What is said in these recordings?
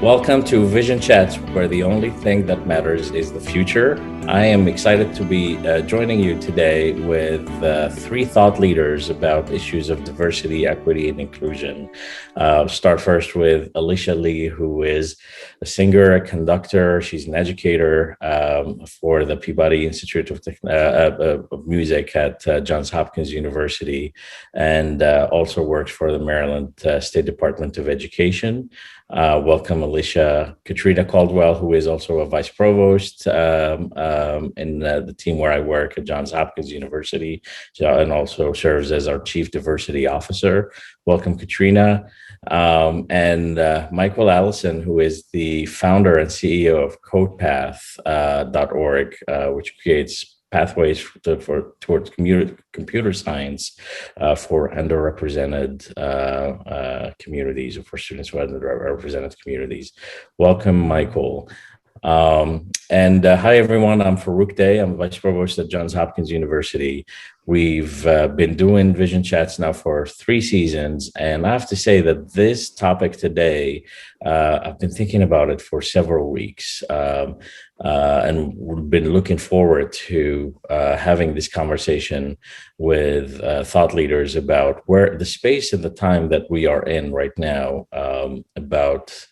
Welcome to Vision Chats, where the only thing that matters is the future. I am excited to be joining you today with three thought leaders about issues of diversity, equity, and inclusion. Start first with Alicia Lee, who is a singer, a conductor. She's an educator for the Peabody Institute of Music at Johns Hopkins University, and also works for the Maryland State Department of Education. Welcome, Alicia. Katrina Caldwell, who is also a vice provost in the team where I work at Johns Hopkins University, and also serves as our chief diversity officer. Welcome, Katrina. And Michael Ellison, who is the founder and CEO of CodePath.org, which creates pathways towards computer science for underrepresented communities, or for students who are underrepresented communities. Welcome, Michael. And hi, everyone. I'm Farouk Day. I'm Vice Provost at Johns Hopkins University. We've been doing Vision Chats now for 3 seasons, and I have to say that this topic today, I've been thinking about it for several weeks, and we've been looking forward to having this conversation with thought leaders about where the space and the time that we are in right now, about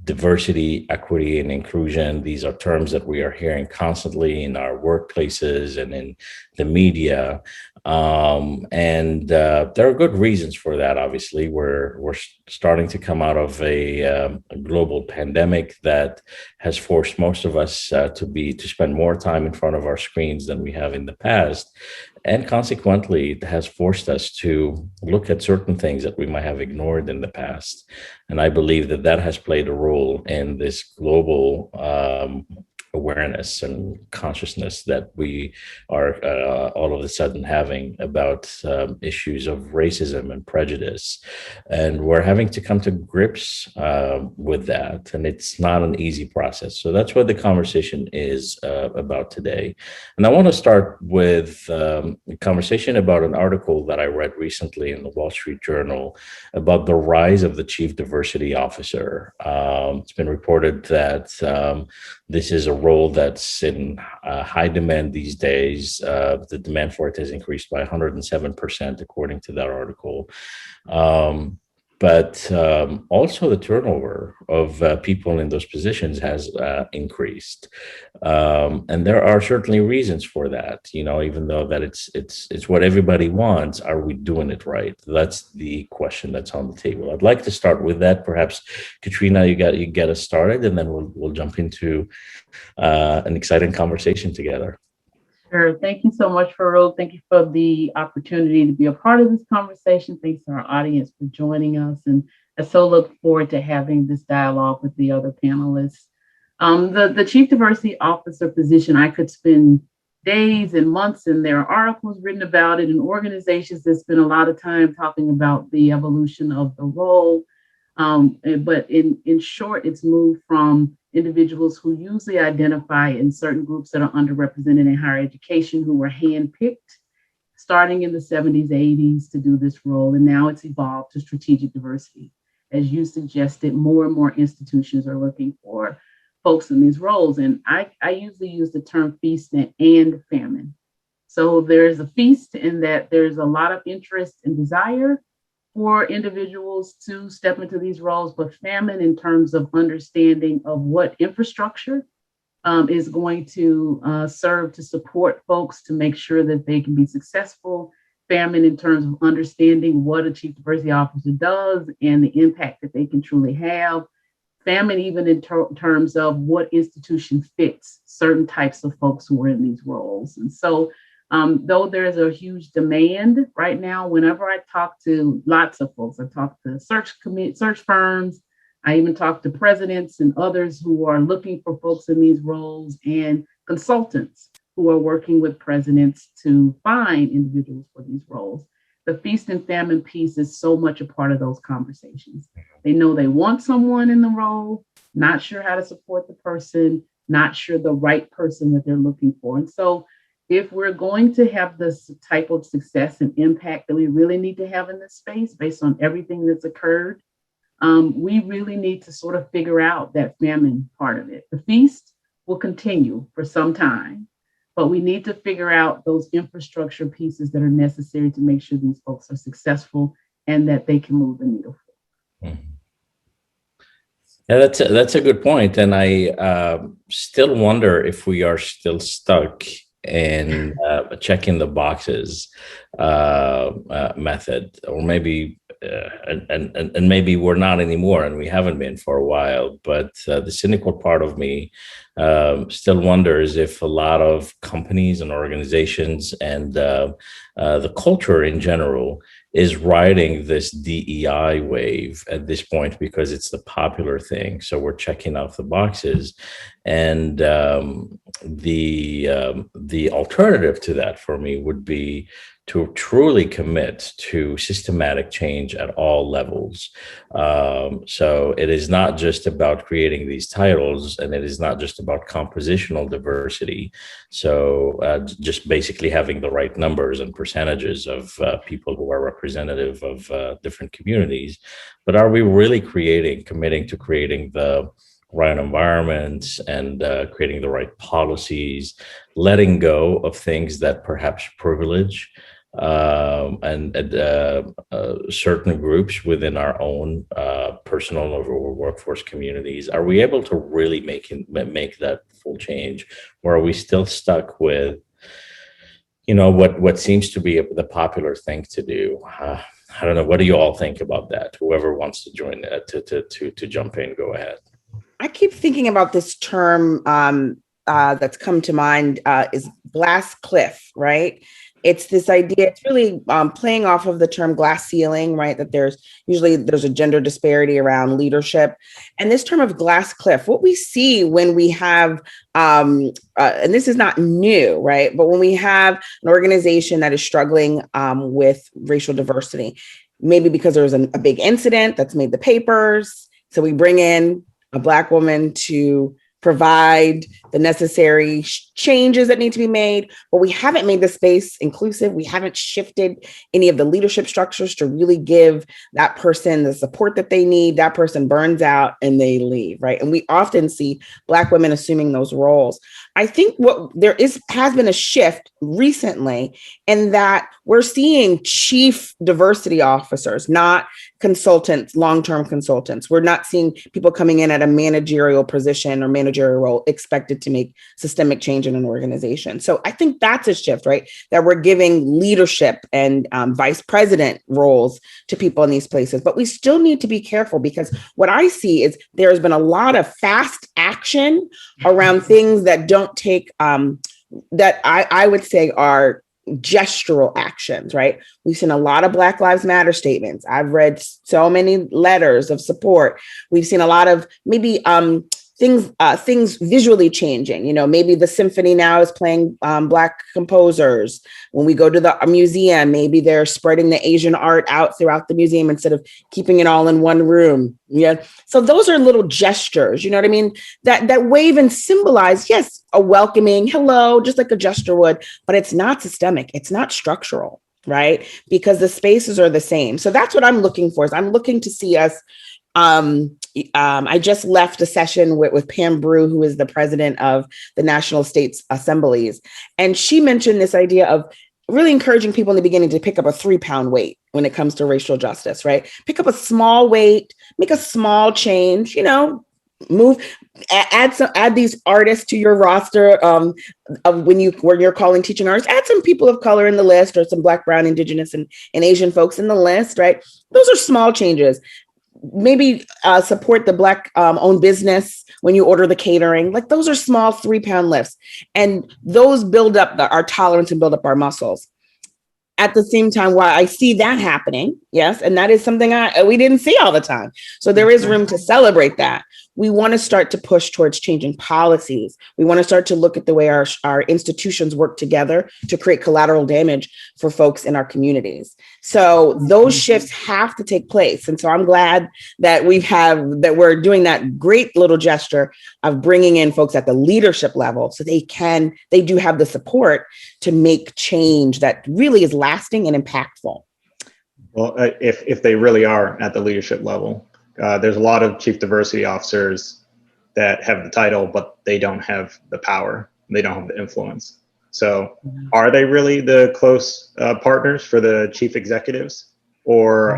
diversity, equity, and inclusion. These are terms that we are hearing constantly in our workplaces and in the media. And there are good reasons for that. Obviously, we're starting to come out of a global pandemic that has forced most of us to spend more time in front of our screens than we have in the past. And consequently, it has forced us to look at certain things that we might have ignored in the past. And I believe that has played a role in this global awareness and consciousness that we are all of a sudden having about issues of racism and prejudice. And we're having to come to grips with that. And it's not an easy process. So that's what the conversation is about today. And I want to start with a conversation about an article that I read recently in the Wall Street Journal about the rise of the chief diversity officer. It's been reported that this is a role that's in high demand these days. The demand for it has increased by 107%, according to that article. But also the turnover of people in those positions has increased, and there are certainly reasons for that. Even though that it's what everybody wants, are we doing it right? That's the question that's on the table. I'd like to start with that. Perhaps, Katrina, you get us started, and then we'll jump into an exciting conversation together. Sure. Thank you so much, Farouk. Thank you for the opportunity to be a part of this conversation. Thanks to our audience for joining us. And I so look forward to having this dialogue with the other panelists. The Chief Diversity Officer position, I could spend days and months, and there are articles written about it in organizations that spend a lot of time talking about the evolution of the role. But in short, it's moved from individuals who usually identify in certain groups that are underrepresented in higher education, who were handpicked starting in the 70s, 80s to do this role. And now it's evolved to strategic diversity. As you suggested, more and more institutions are looking for folks in these roles. And I usually use the term feast and famine. So there's a feast in that there's a lot of interest and desire for individuals to step into these roles, but famine in terms of understanding of what infrastructure is going to serve to support folks to make sure that they can be successful. Famine in terms of understanding what a chief diversity officer does and the impact that they can truly have. Famine even in terms of what institution fits certain types of folks who are in these roles. And so though there's a huge demand right now, whenever I talk to lots of folks, I talk to search firms, I even talk to presidents and others who are looking for folks in these roles, and consultants who are working with presidents to find individuals for these roles. The feast and famine piece is so much a part of those conversations. They know they want someone in the role, not sure how to support the person, not sure the right person that they're looking for. And so if we're going to have this type of success and impact that we really need to have in this space based on everything that's occurred we really need to sort of figure out that famine part of it. The feast will continue for some time, but we need to figure out those infrastructure pieces that are necessary to make sure these folks are successful and that they can move the needle. Mhm. Yeah, that's a good point, and I still wonder if we are still stuck in checking the boxes method, or maybe and maybe we're not anymore, and we haven't been for a while. But the cynical part of me still wonders if a lot of companies and organizations and the culture in general is riding this DEI wave at this point because it's the popular thing. So we're checking off the boxes, and the alternative to that for me would be to truly commit to systematic change at all levels. So it is not just about creating these titles, and it is not just about compositional diversity. So just basically having the right numbers and percentages of people who are representative of different communities. But are we really committing to creating the right environments and creating the right policies, letting go of things that perhaps privilege and certain groups within our own personal or workforce communities? Are we able to really make that full change, or are we still stuck with, what seems to be the popular thing to do? I don't know. What do you all think about that? Whoever wants to join to jump in, go ahead. I keep thinking about this term that's come to mind is glass cliff, right? It's this idea, it's really playing off of the term glass ceiling, right? That there's a gender disparity around leadership. And this term of glass cliff, what we see when we have, and this is not new, right? But when we have an organization that is struggling with racial diversity, maybe because there was a big incident that's made the papers. So we bring in a Black woman to provide the necessary changes that need to be made, but we haven't made the space inclusive. We haven't shifted any of the leadership structures to really give that person the support that they need. That person burns out and they leave, right? And we often see Black women assuming those roles. I think has been a shift recently in that we're seeing chief diversity officers, not consultants, long-term consultants. We're not seeing people coming in at a managerial position or managerial role expected to make systemic change in an organization. So I think that's a shift, right? That we're giving leadership and vice president roles to people in these places. But we still need to be careful, because what I see is there's been a lot of fast action around things that don't take, that I would say are gestural actions, right? We've seen a lot of Black Lives Matter statements. I've read so many letters of support. We've seen a lot of maybe things visually changing. Maybe the symphony now is playing Black composers. When we go to the museum, maybe they're spreading the Asian art out throughout the museum instead of keeping it all in one room. Yeah. So those are little gestures, you know what I mean? That wave and symbolize, yes, a welcoming hello, just like a gesture would, but it's not systemic. It's not structural, right? Because the spaces are the same. So that's what I'm looking for. Is I'm looking to see us. I just left a session with Pam Brew, who is the president of the National States Assemblies. And she mentioned this idea of really encouraging people in the beginning to pick up a 3-pound weight when it comes to racial justice, right? Pick up a small weight, make a small change, add these artists to your roster of when you're calling teaching artists, add some people of color in the list, or some Black, Brown, Indigenous, and Asian folks in the list, right? Those are small changes. Maybe support the Black owned business when you order the catering. Like, those are small 3-pound lifts, and those build up our tolerance and build up our muscles. At the same time, while I see that happening, yes, and that is something we didn't see all the time. So there is room to celebrate that. We want to start to push towards changing policies. We want to start to look at the way our institutions work together to create collateral damage for folks in our communities. So those shifts have to take place. And so I'm glad that we're doing that great little gesture of bringing in folks at the leadership level, so they do have the support to make change that really is lasting and impactful. Well, if they really are at the leadership level, There's a lot of chief diversity officers that have the title, but they don't have the power. They don't have the influence. So are they really the close partners for the chief executives? Or,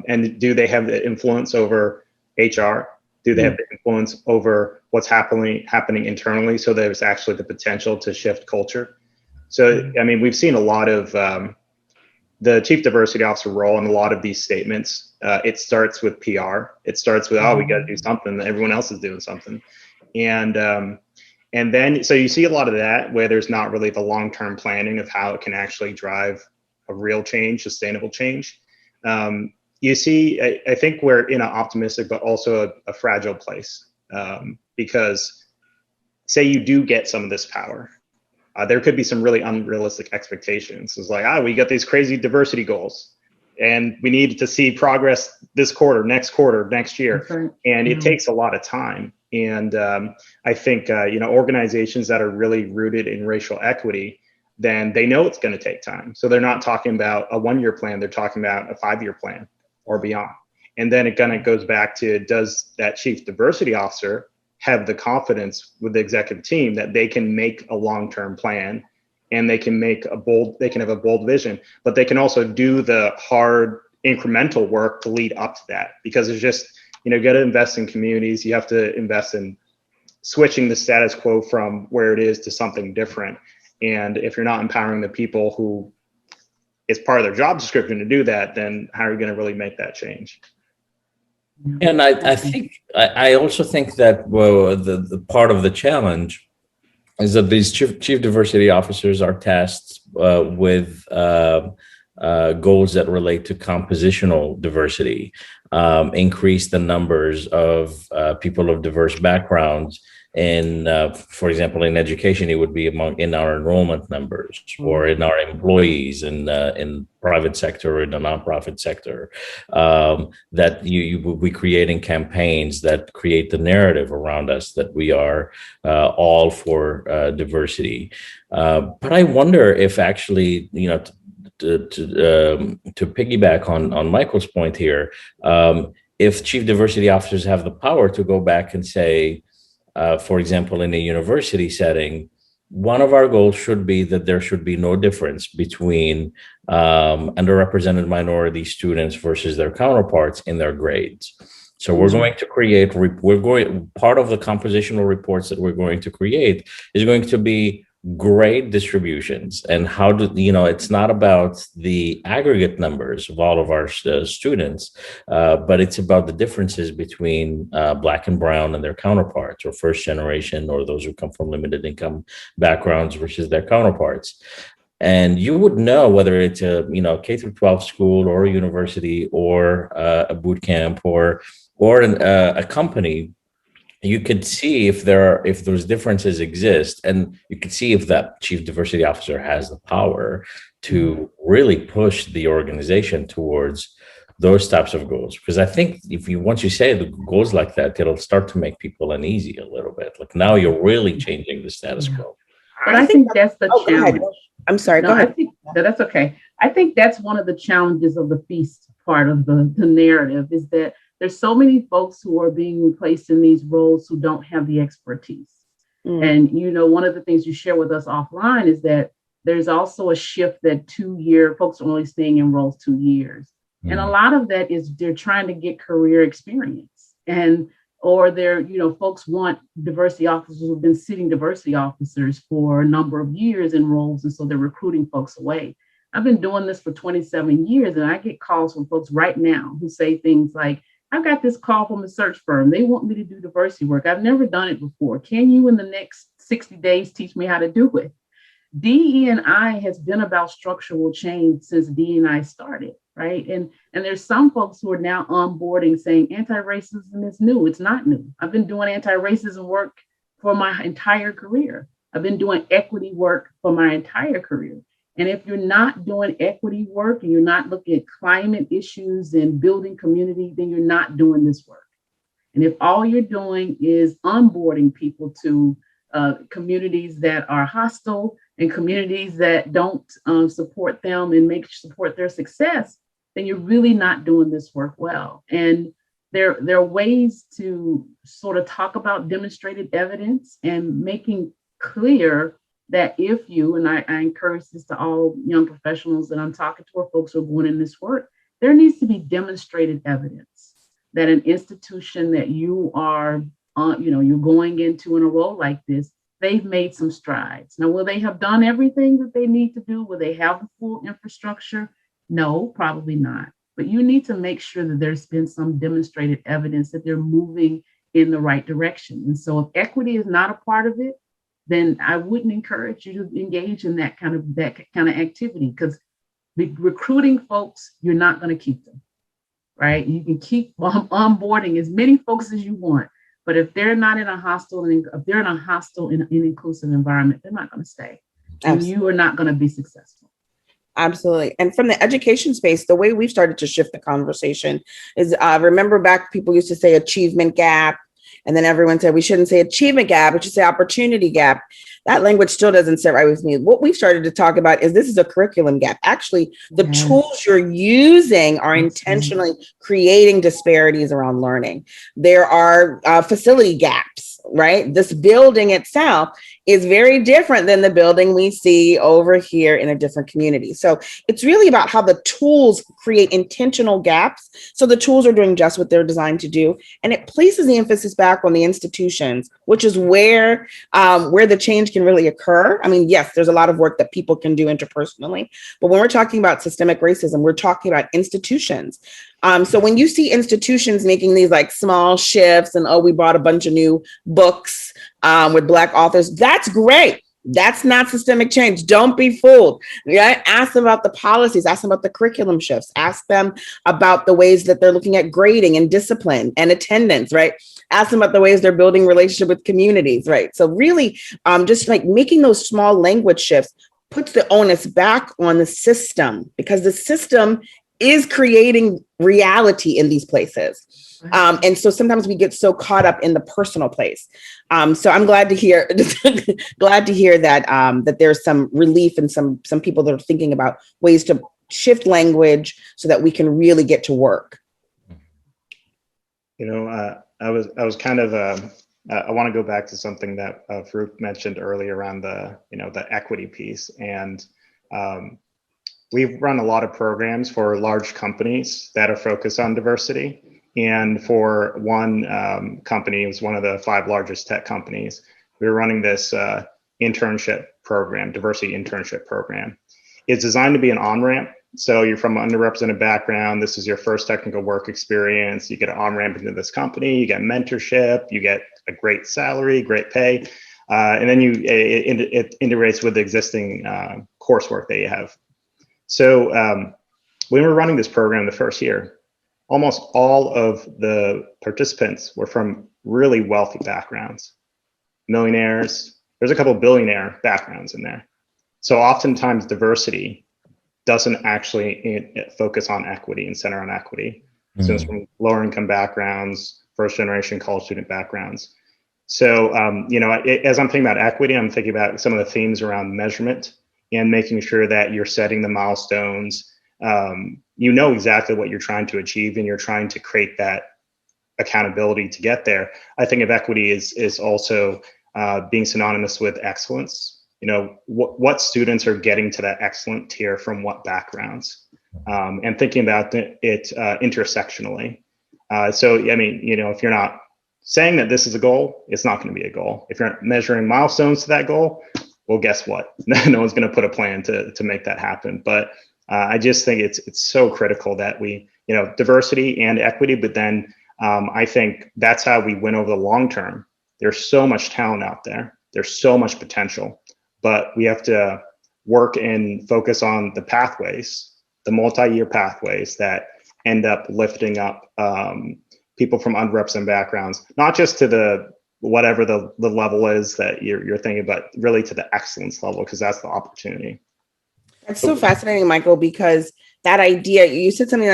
and do they have the influence over HR? Do they have the influence over what's happening internally? So there's actually the potential to shift culture. So, I mean, we've seen a lot of the chief diversity officer role in a lot of these statements. It starts with PR. It starts with, oh, we got to do something. Everyone else is doing something. And then, so you see a lot of that where there's not really the long-term planning of how it can actually drive a real change, sustainable change. You see, I think we're in an optimistic, but also a fragile place, because say you do get some of this power, there could be some really unrealistic expectations. It's like, we got these crazy diversity goals and we need to see progress this quarter, next year. Right. And it takes a lot of time. And I think, organizations that are really rooted in racial equity, then they know it's going to take time. So they're not talking about a 1-year plan. They're talking about a 5-year plan or beyond. And then it kind of goes back to, does that chief diversity officer have the confidence with the executive team that they can make a long-term plan and they can have a bold vision, but they can also do the hard incremental work to lead up to that? Because it's just, you got to invest in communities. You have to invest in switching the status quo from where it is to something different. And if you're not empowering the people who it's part of their job description to do that, then how are you going to really make that change? And I also think that, the part of the challenge is that these chief diversity officers are tasked with goals that relate to compositional diversity, increase the numbers of people of diverse backgrounds. And for example, in education, it would be in our enrollment numbers or in our employees in private sector or in the nonprofit sector, that you will be creating campaigns that create the narrative around us that we are all for diversity. But I wonder if actually, to piggyback on Michael's point here, if chief diversity officers have the power to go back and say, for example, in a university setting, one of our goals should be that there should be no difference between underrepresented minority students versus their counterparts in their grades. So we're going to create, part of the compositional reports that we're going to create is going to be grade distributions, and how it's not about the aggregate numbers of all of our students, but it's about the differences between Black and Brown and their counterparts, or first generation, or those who come from limited income backgrounds versus their counterparts. And you would know whether it's a K through 12 school or a university or a boot camp or a company. You could see if those differences exist, and you could see if that chief diversity officer has the power to really push the organization towards those types of goals. Because I think once you say the goals like that, it'll start to make people uneasy a little bit. Like, now you're really changing the status quo. But I think that's the challenge. I'm sorry, go ahead. I think that's okay. I think that's one of the challenges of the feast part of the narrative, is that there's so many folks who are being placed in these roles who don't have the expertise. And, one of the things you share with us offline is that there's also a shift that folks are only staying in roles 2 years. And a lot of that is they're trying to get career experience, or folks want diversity officers who've been sitting diversity officers for a number of years in roles. And so they're recruiting folks away. I've been doing this for 27 years, and I get calls from folks right now who say things like, I've got this call from a search firm. They want me to do diversity work. I've never done it before. Can you, in the next 60 days, teach me how to do it? DE&I has been about structural change since DE&I started, right? And there's some folks who are now onboarding saying anti-racism is new. It's not new. I've been doing anti-racism work for my entire career. I've been doing equity work for my entire career. And if you're not doing equity work and you're not looking at climate issues and building community, then you're not doing this work. And if all you're doing is onboarding people to communities that are hostile and communities that don't support them and support their success, then you're really not doing this work well. And there are ways to sort of talk about demonstrated evidence and making clear that if you, and I encourage this to all young professionals that I'm talking to or folks who are going in this work, there needs to be demonstrated evidence that an institution that you are, you're going into in a role like this, they've made some strides. Now, will they have done everything that they need to do? Will they have the full infrastructure? No, probably not. But you need to make sure that there's been some demonstrated evidence that they're moving in the right direction. And so if equity is not a part of it, then I wouldn't encourage you to engage in that kind of activity, because recruiting folks, you're not going to keep them, right? You can keep onboarding as many folks as you want, but if they're not in a hostile and inclusive environment, they're not going to stay. And you are not going to be successful. Absolutely. And from the education space, the way we've started to shift the conversation is, remember back, people used to say achievement gap. And then everyone said we shouldn't say achievement gap, we should say opportunity gap. That language still doesn't sit right with me. What we've started to talk about is this is a curriculum gap. Actually, the tools you're using are intentionally creating disparities around learning. There are facility gaps, right? This building itself is very different than the building we see over here in a different community. So it's really about how the tools create intentional gaps. So the tools are doing just what they're designed to do. And it places the emphasis back on the institutions, which is where the change can really occur. I mean, yes, there's a lot of work that people can do interpersonally, but when we're talking about systemic racism, we're talking about institutions. So when you see institutions making these like small shifts and, we bought a bunch of new books with Black authors, that's great. That's not systemic change. Don't be fooled. Right? Ask them about the policies, ask them about the curriculum shifts, ask them about the ways that they're looking at grading and discipline and attendance, right? Ask them about the ways they're building relationship with communities, right? So really just like making those small language shifts puts the onus back on the system, because the system is creating reality in these places. And so sometimes we get so caught up in the personal place. So I'm glad to hear that that there's some relief and some people that are thinking about ways to shift language so that we can really get to work. I was kind of I want to go back to something that Farouk mentioned earlier around the equity piece. And we've run a lot of programs for large companies that are focused on diversity. And for one company, it was one of the 5 largest tech companies, we were running this internship program, diversity internship program. It's designed to be an on-ramp. So you're from an underrepresented background. This is your first technical work experience. You get an on-ramp into this company. You get mentorship. You get a great salary, great pay. And then it integrates with the existing coursework that you have. So when we were running this program the first year, almost all of the participants were from really wealthy backgrounds, millionaires. There's a couple of billionaire backgrounds in there. So oftentimes diversity doesn't actually focus on equity and center on equity. Mm-hmm. So it's from lower income backgrounds, first generation college student backgrounds. So, as I'm thinking about equity, I'm thinking about some of the themes around measurement and making sure that you're setting the milestones. You know exactly what you're trying to achieve, and you're trying to create that accountability to get there. I think of equity is also being synonymous with excellence. What students are getting to that excellent tier from what backgrounds, and thinking about it intersectionally. If you're not saying that this is a goal, it's not going to be a goal. If you're not measuring milestones to that goal, well, guess what? No one's going to put a plan to make that happen. But I just think it's so critical that we, diversity and equity, but then I think that's how we win over the long term. There's so much talent out there. There's so much potential, but we have to work and focus on the pathways, the multi-year pathways that end up lifting up people from underrepresented backgrounds, not just to the whatever the level is that you're thinking, but really to the excellence level, because that's the opportunity. That's so fascinating, Michael, because that idea, you said something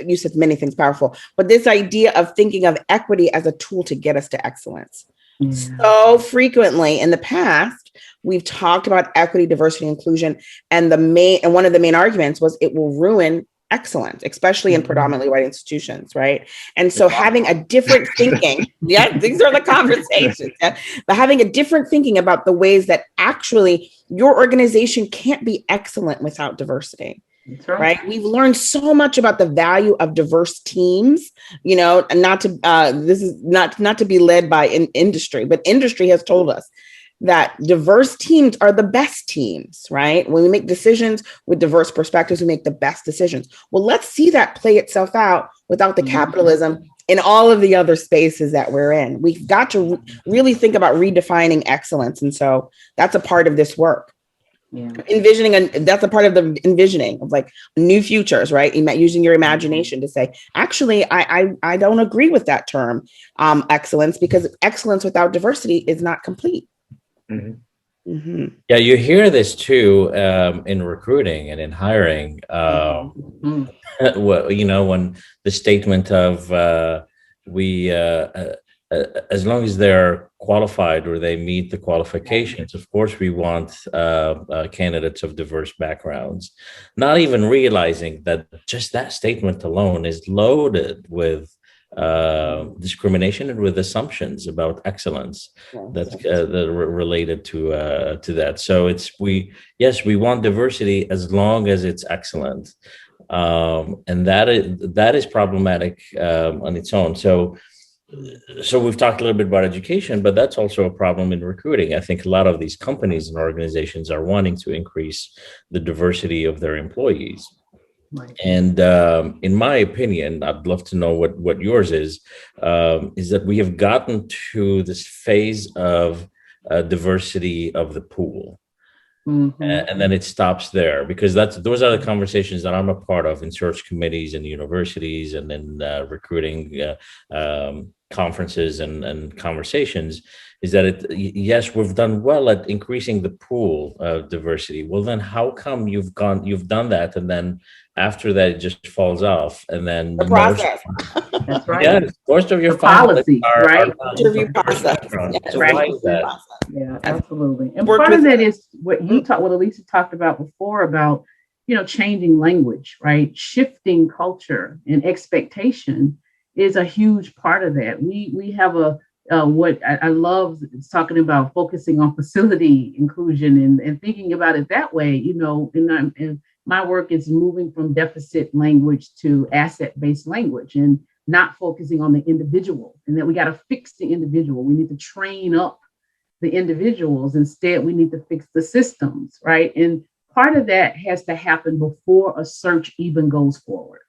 you said many things powerful, but this idea of thinking of equity as a tool to get us to excellence. Yeah. So frequently in the past, we've talked about equity, diversity, inclusion, and one of the main arguments was it will ruin excellence, especially in predominantly white institutions, right? And so having a different thinking, yeah, these are the conversations, yeah, but having a different thinking about the ways that actually your organization can't be excellent without diversity. That's right. Right. We've learned so much about the value of diverse teams, you know, and not to this is not to be led by industry, but industry has told us that diverse teams are the best teams, right? When we make decisions with diverse perspectives, we make the best decisions. Well, let's see that play itself out without the capitalism in all of the other spaces that we're in. We've got to really think about redefining excellence. And so that's a part of this work. Yeah. Envisioning, and that's a part of the envisioning of like new futures, right? Using your imagination to say, actually, I don't agree with that term, excellence, because excellence without diversity is not complete. Mm-hmm. Mm-hmm. Yeah, you hear this too in recruiting and in hiring. Well, you know, when the statement of as long as they're qualified or they meet the qualifications, of course, we want candidates of diverse backgrounds, not even realizing that just that statement alone is loaded with discrimination and with assumptions about excellence that are related to that. So we want diversity as long as it's excellent, and that is problematic on its own. So we've talked a little bit about education, but that's also a problem in recruiting. I think a lot of these companies and organizations are wanting to increase the diversity of their employees. Right. And in my opinion, I'd love to know what yours is that we have gotten to this phase of diversity of the pool. Mm-hmm. And then it stops there, because those are the conversations that I'm a part of in search committees and universities and in recruiting conferences and conversations, is that yes, we've done well at increasing the pool of diversity. Well, then how come you've done that, and then after that it just falls off, and then the process. That's right. Yeah, most of your policies, right? Interview process. Yes, So right. why is that? Yeah, absolutely. And Worked part of with- that is what Alicia talked about before about, you know, changing language, right? Shifting culture and expectation is a huge part of that. We have what I love is talking about focusing on facility inclusion and thinking about it that way, you know, and my work is moving from deficit language to asset-based language and not focusing on the individual, and that we got to fix the individual. We need to train up the individuals. Instead, we need to fix the systems, right? And part of that has to happen before a search even goes forward.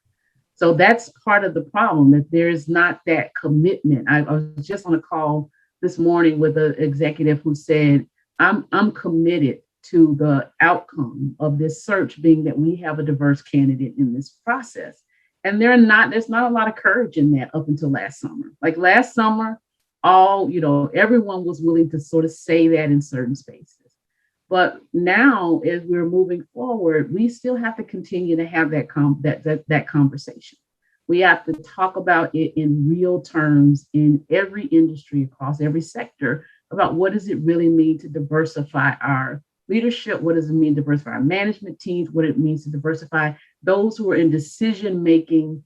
So that's part of the problem, that there's not that commitment. I was just on a call this morning with an executive who said, I'm committed to the outcome of this search being that we have a diverse candidate in this process. And there's not a lot of courage in that up until last summer. Like last summer, everyone was willing to sort of say that in certain spaces. But now, as we're moving forward, we still have to continue to have that conversation. We have to talk about it in real terms in every industry, across every sector, about what does it really mean to diversify our leadership? What does it mean to diversify our management teams? What it means to diversify those who are in decision-making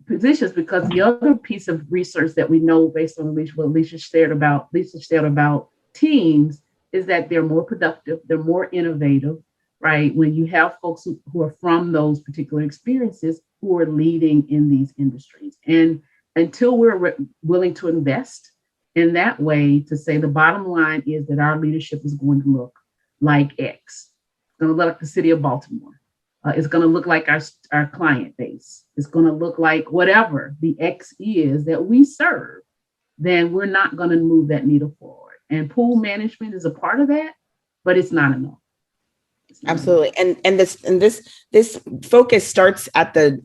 positions? Because the other piece of research that we know, based on what Alicia shared about teams, is that they're more productive, they're more innovative, right? When you have folks who are from those particular experiences who are leading in these industries. And until we're willing to invest in that way, to say the bottom line is that our leadership is going to look like X. It's going to look like the city of Baltimore. It's going to look like our client base. It's going to look like whatever the X is that we serve, then we're not going to move that needle forward. And pool management is a part of that, but it's not enough. Absolutely. And this focus starts at the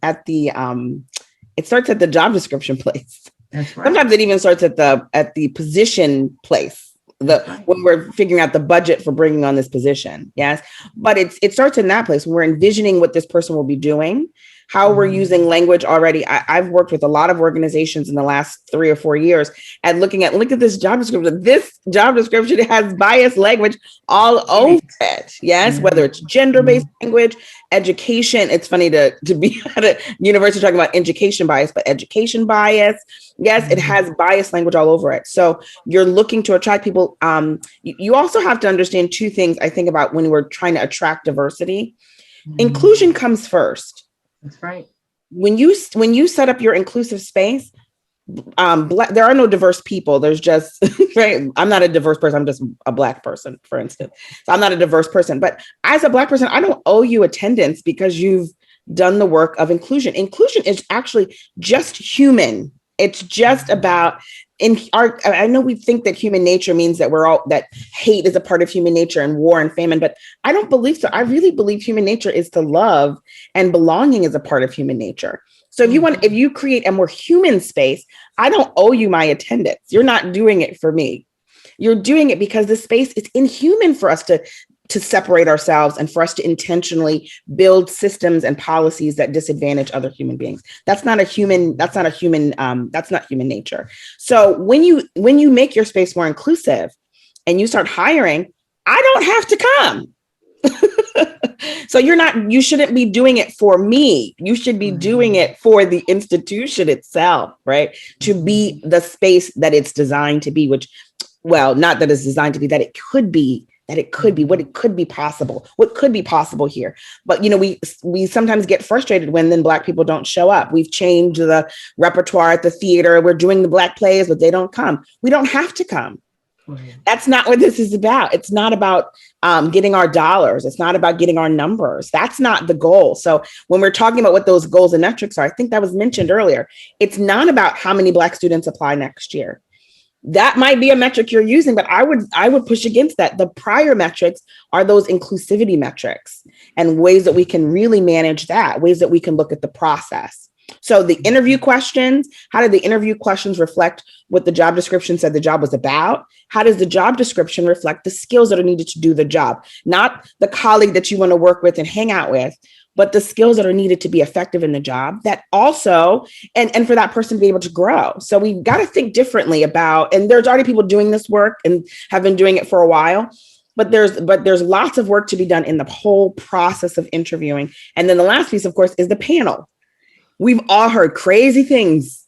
job description place. That's right. Sometimes it even starts at the position place. When we're figuring out the budget for bringing on this position. Yes. But it starts in that place when we're envisioning what this person will be doing. how we're using language already. I've worked with a lot of organizations in the last 3 or 4 years and look at this job description. This job description has biased language all over it. Yes, whether it's gender-based language, education. It's funny to be at a university talking about education bias, but education bias. Yes, it has biased language all over it. So you're looking to attract people. You also have to understand 2 things, I think, about when we're trying to attract diversity. Inclusion comes first. That's right. When you set up your inclusive space, there are no diverse people. There's just, right? I'm not a diverse person. I'm just a Black person, for instance. So I'm not a diverse person. But as a Black person, I don't owe you attendance because you've done the work of inclusion. Inclusion is actually just human. It's just about I know we think that human nature means that that hate is a part of human nature and war and famine, but I don't believe so. I really believe human nature is to love, and belonging is a part of human nature. So if you create a more human space, I don't owe you my attendance. You're not doing it for me. You're doing it because the space is inhuman for us to separate ourselves and for us to intentionally build systems and policies that disadvantage other human beings. That's not human nature. So when you make your space more inclusive and you start hiring, I don't have to come. So you shouldn't be doing it for me. You should be doing it for the institution itself, right? To be the space that it's designed to be, not that it's designed to be, that it could be what could be possible here. But, we sometimes get frustrated when then Black people don't show up. We've changed the repertoire at the theater. We're doing the Black plays, but they don't come. We don't have to come. That's not what this is about. It's not about getting our dollars. It's not about getting our numbers. That's not the goal. So when we're talking about what those goals and metrics are, I think that was mentioned earlier. It's not about how many Black students apply next year. That might be a metric you're using, but I would push against that. The prior metrics are those inclusivity metrics and ways that we can really manage that, ways that we can look at the process. So the interview questions, how did the interview questions reflect what the job description said the job was about? How does the job description reflect the skills that are needed to do the job? Not the colleague that you want to work with and hang out with, but the skills that are needed to be effective in the job that also, and for that person to be able to grow. So we've got to think differently about, and there's already people doing this work and have been doing it for a while, but there's lots of work to be done in the whole process of interviewing. And then the last piece, of course, is the panel. We've all heard crazy things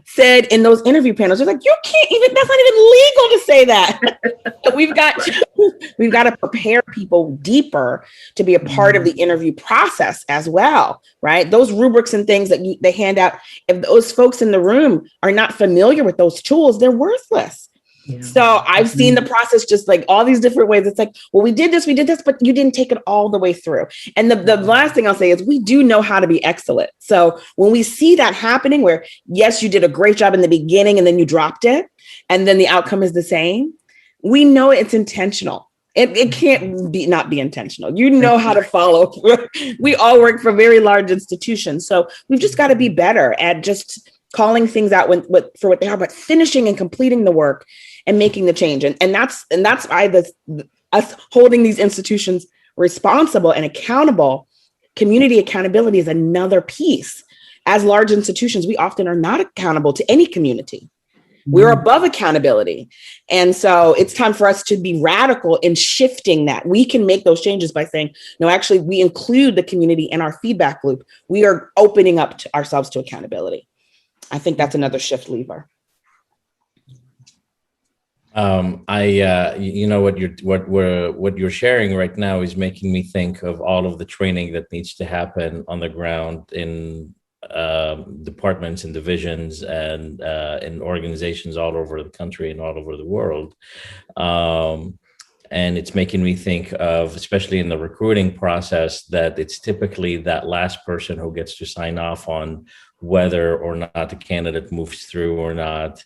said in those interview panels. They're like, that's not even legal to say that. We've got to prepare people deeper to be a part of the interview process as well, right? Those rubrics and things that they hand out, if those folks in the room are not familiar with those tools, they're worthless. Yeah. So I've seen the process just like all these different ways. It's like, well, we did this, but you didn't take it all the way through. And the last thing I'll say is we do know how to be excellent. So when we see that happening where, yes, you did a great job in the beginning and then you dropped it and then the outcome is the same, we know it's intentional. It can't not be intentional. You know how to follow. We all work for very large institutions. So we've just got to be better at just calling things out for what they are, but finishing and completing the work and making the change. And that's why us holding these institutions responsible and accountable. Community accountability is another piece. As large institutions, we often are not accountable to any community. We're above accountability. And so it's time for us to be radical in shifting that. We can make those changes by saying, no, actually, we include the community in our feedback loop. We are opening up to ourselves to accountability. I think that's another shift lever. What you're sharing right now is making me think of all of the training that needs to happen on the ground in departments and divisions and in organizations all over the country and all over the world. And it's making me think of, especially in the recruiting process, that it's typically that last person who gets to sign off on whether or not the candidate moves through or not,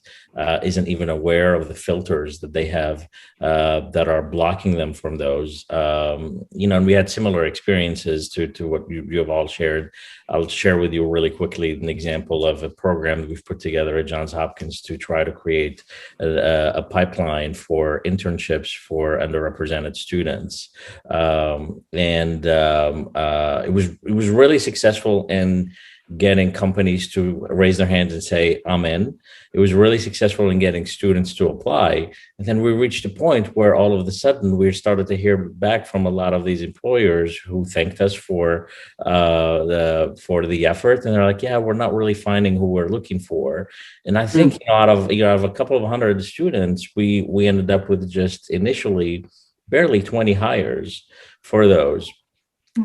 isn't even aware of the filters that they have that are blocking them from those. And we had similar experiences to what you have all shared. I'll share with you really quickly an example of a program that we've put together at Johns Hopkins to try to create a pipeline for internships for underrepresented students. It was really successful in getting companies to raise their hands and say, I'm in. It was really successful in getting students to apply. And then we reached a point where all of a sudden we started to hear back from a lot of these employers who thanked us for the effort. And they're like, yeah, we're not really finding who we're looking for. And I think out of a couple of hundred students, we ended up with just initially barely 20 hires for those.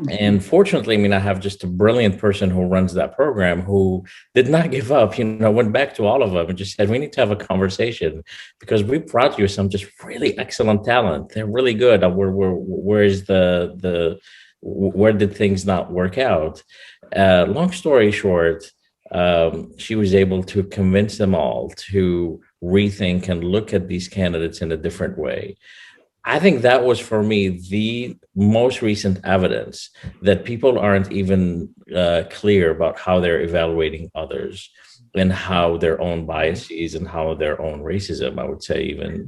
And fortunately, I have just a brilliant person who runs that program who did not give up, went back to all of them and just said, we need to have a conversation because we brought you some just really excellent talent. They're really good. Where did things not work out? Long story short, she was able to convince them all to rethink and look at these candidates in a different way. I think that was, for me, the most recent evidence that people aren't even clear about how they're evaluating others and how their own biases and how their own racism, I would say even.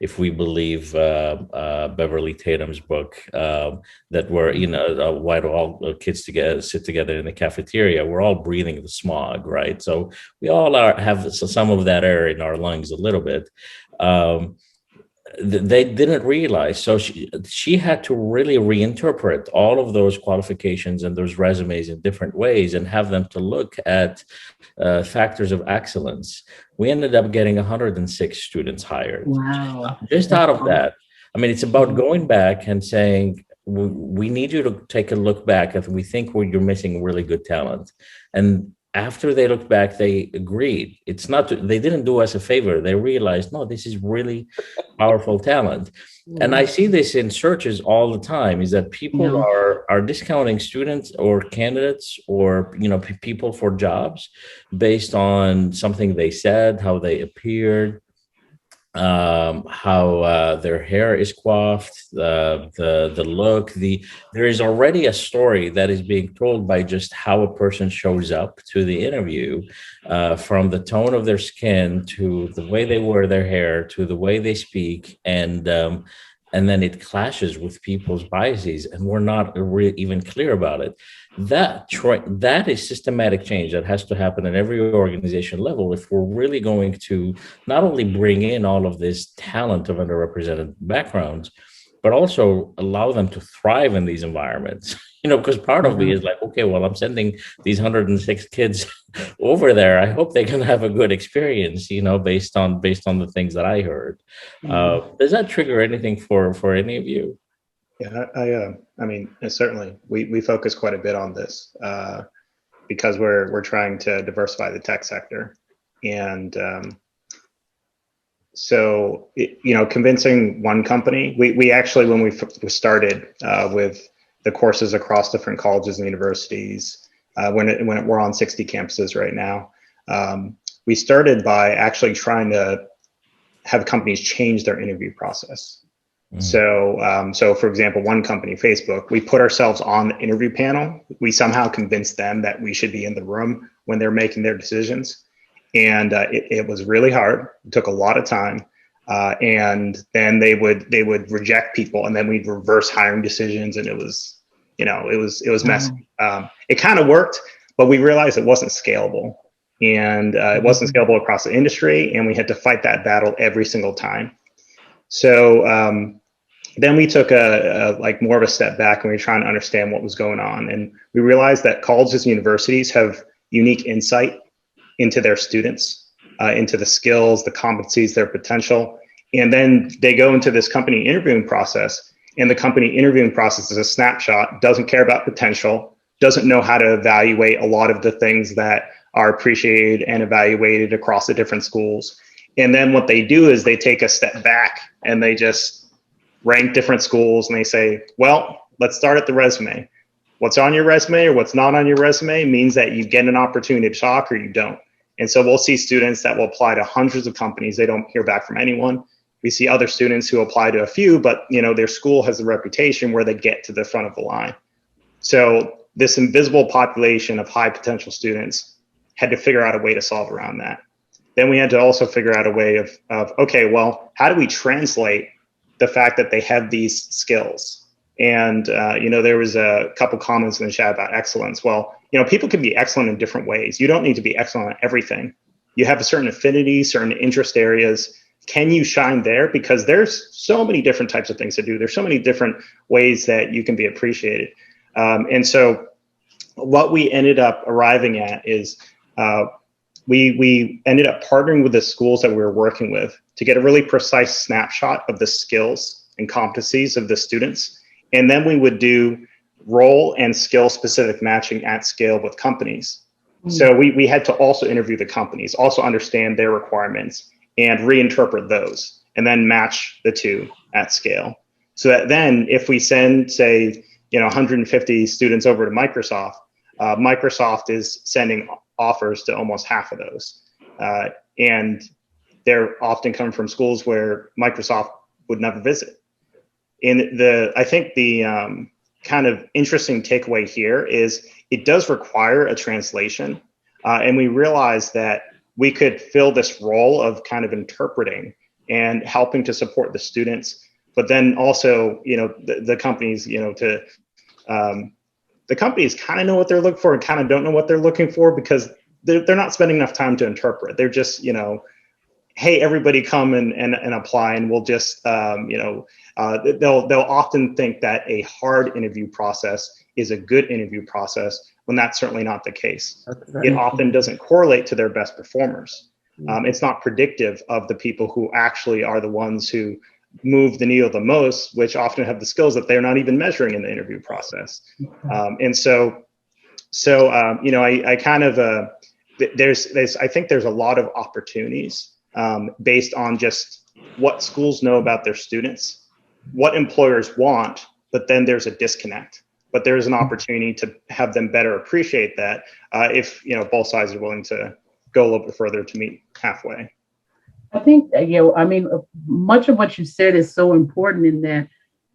If we believe Beverly Tatum's book, that why do all kids sit together in the cafeteria? We're all breathing the smog, right? So we all have some of that air in our lungs a little bit. They didn't realize. So she had to really reinterpret all of those qualifications and those resumes in different ways and have them to look at factors of excellence. We ended up getting 106 students hired. Wow. Just out of that. It's about going back and saying, we need you to take a look back if we think you're missing really good talent. And after they looked back, they agreed. They didn't do us a favor. They realized, no, this is really powerful talent. And I see this in searches all the time, is that people are discounting students or candidates or, people for jobs based on something they said, how they appeared, how their hair is coiffed, the look. There is already a story that is being told by just how a person shows up to the interview, from the tone of their skin to the way they wear their hair to the way they speak, and then it clashes with people's biases, and we're not even clear about it. That is systematic change that has to happen at every organization level if we're really going to not only bring in all of this talent of underrepresented backgrounds, but also allow them to thrive in these environments. Because part of me is like, okay, well, I'm sending these 106 kids over there. I hope they can have a good experience, based on the things that I heard. Does that trigger anything for any of you? Yeah, certainly we focus quite a bit on this because we're trying to diversify the tech sector. And convincing one company, we actually, when we started with the courses across different colleges and universities, when we're on 60 campuses right now, we started by actually trying to have companies change their interview process. So for example, one company, Facebook, we put ourselves on the interview panel. We somehow convinced them that we should be in the room when they're making their decisions. And it was really hard. It took a lot of time. And then they would reject people, and then we'd reverse hiring decisions. And it was messy. It kind of worked, but we realized it wasn't scalable, and it wasn't scalable across the industry. And we had to fight that battle every single time. So then we took a more of a step back, and we were trying to understand what was going on. And we realized that colleges and universities have unique insight into their students, into the skills, the competencies, their potential. And then they go into this company interviewing process, and the company interviewing process is a snapshot, doesn't care about potential, doesn't know how to evaluate a lot of the things that are appreciated and evaluated across the different schools. And then what they do is they take a step back and they just rank different schools, and they say, well, let's start at the resume. what's on your resume or what's not on your resume means that you get an opportunity to talk or you don't. And so we'll see students that will apply to hundreds of companies. They don't hear back from anyone. We see other students who apply to a few, but their school has a reputation where they get to the front of the line. So this invisible population of high potential students had to figure out a way to solve around that. Then we had to also figure out a way of okay, well, how do we translate the fact that they have these skills? And, there was a couple comments in the chat about excellence. Well, people can be excellent in different ways. You don't need to be excellent at everything. You have a certain affinity, certain interest areas. Can you shine there? Because there's so many different types of things to do. There's so many different ways that you can be appreciated. And so what we ended up arriving at is we ended up partnering with the schools that we were working with to get a really precise snapshot of the skills and competencies of the students. And then we would do role and skill specific matching at scale with companies. So we had to also interview the companies, also understand their requirements and reinterpret those, and then match the two at scale. So that then if we send, say, 150 students over to Microsoft, Microsoft is sending offers to almost half of those. And they're often coming from schools where Microsoft would never visit. And I think the kind of interesting takeaway here is it does require a translation. And we realized that we could fill this role of kind of interpreting and helping to support the students, but then also, the companies, the companies kind of know what they're looking for and kind of don't know what they're looking for because they're not spending enough time to interpret. They're just, hey, everybody come and apply, and we'll just, they'll often think that a hard interview process is a good interview process when that's certainly not the case. It often doesn't correlate to their best performers. It's not predictive of the people who actually are the ones who move the needle the most, which often have the skills that they're not even measuring in the interview process. And so I kind of, I think there's a lot of opportunities based on just what schools know about their students, what employers want, but then there's a disconnect. But there's an opportunity to have them better appreciate that if both sides are willing to go a little bit further to meet halfway. I think much of what you said is so important in that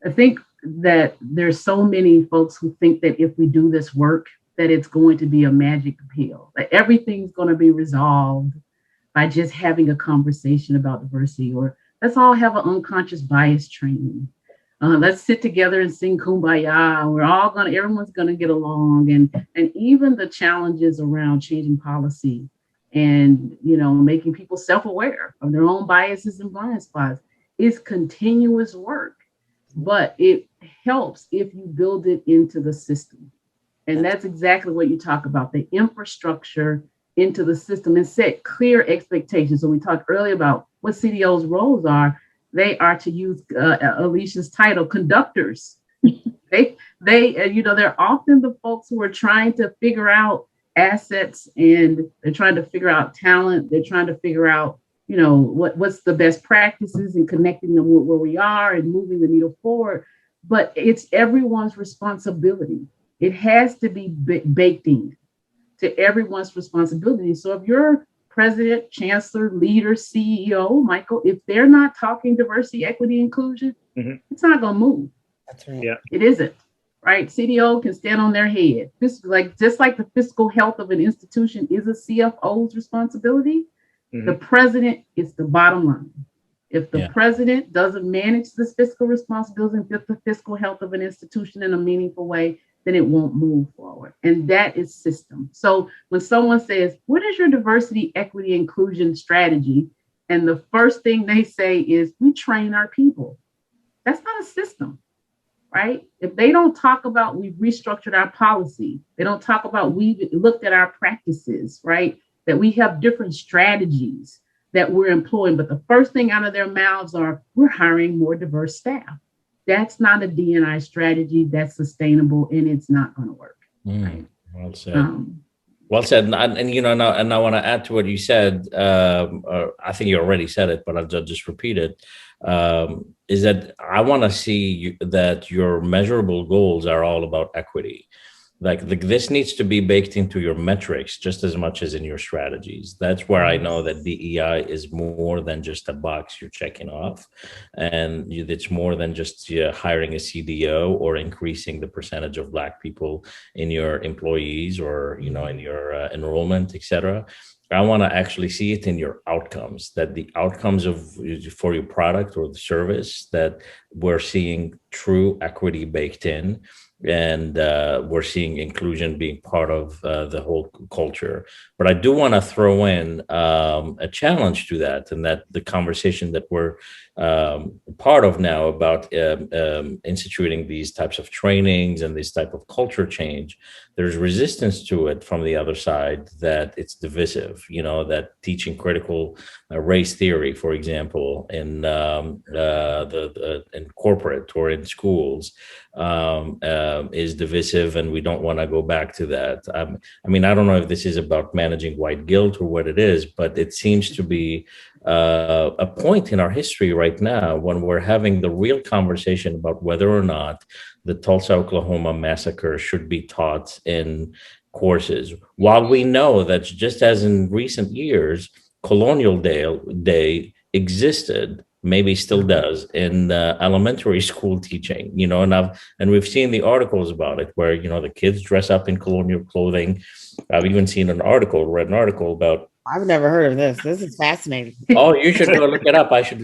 I think that there's so many folks who think that if we do this work, that it's going to be a magic pill, that everything's going to be resolved by just having a conversation about diversity, or let's all have an unconscious bias training. Let's sit together and sing Kumbaya. Everyone's gonna get along, and even the challenges around changing policy and making people self-aware of their own biases and blind spots is continuous work, but it helps if you build it into the system. And that's exactly what you talk about, the infrastructure into the system, and set clear expectations. So we talked earlier about what CDO's roles are. They are, to use Alicia's title, conductors. They're often the folks who are trying to figure out assets, and they're trying to figure out talent. They're trying to figure out, what's the best practices and connecting them with where we are and moving the needle forward. But it's everyone's responsibility. It has to be baked in to everyone's responsibility. So if you're president, chancellor, leader, CEO, Michael, if they're not talking diversity, equity, inclusion, it's not going to move. That's right. Yeah. It isn't, right? CDO can stand on their head. Just like the fiscal health of an institution is a CFO's responsibility, the president is the bottom line. If the president doesn't manage this fiscal responsibility and the fiscal health of an institution in a meaningful way, then it won't move forward. And that is system. So when someone says, what is your diversity, equity, inclusion strategy? And the first thing they say is, we train our people. That's not a system, right? If they don't talk about, we've restructured our policy, they don't talk about, we've looked at our practices, right? That we have different strategies that we're employing, but the first thing out of their mouths are, we're hiring more diverse staff. That's not a D&I strategy that's sustainable, and it's not going to work. Right? Well said. Well said. And I want to add to what you said. I think you already said it, but I'll just repeat it. Is that I want to see that your measurable goals are all about equity. this needs to be baked into your metrics just as much as in your strategies. That's where I know that DEI is more than just a box you're checking off, and it's more than just hiring a CDO or increasing the percentage of Black people in your employees or in your enrollment, etc. I want to actually see it in your outcomes, that the outcomes for your product or the service, that we're seeing true equity baked in, and we're seeing inclusion being part of the whole culture. But I do want to throw in a challenge to that, and that the conversation that we're part of now about instituting these types of trainings and this type of culture change, there's resistance to it from the other side, that it's divisive, that teaching critical race theory, for example, in in corporate or in schools is divisive, and we don't want to go back to that. I don't know if this is about managing white guilt or what it is, but it seems to be a point in our history right now when we're having the real conversation about whether or not the Tulsa, Oklahoma massacre should be taught in courses. While we know that, just as in recent years, Colonial Day existed, maybe still does, in elementary school teaching, and we've seen the articles about it where, the kids dress up in colonial clothing. I've even read an article about. I've never heard of this. This is fascinating. Oh, you should go look it up. I should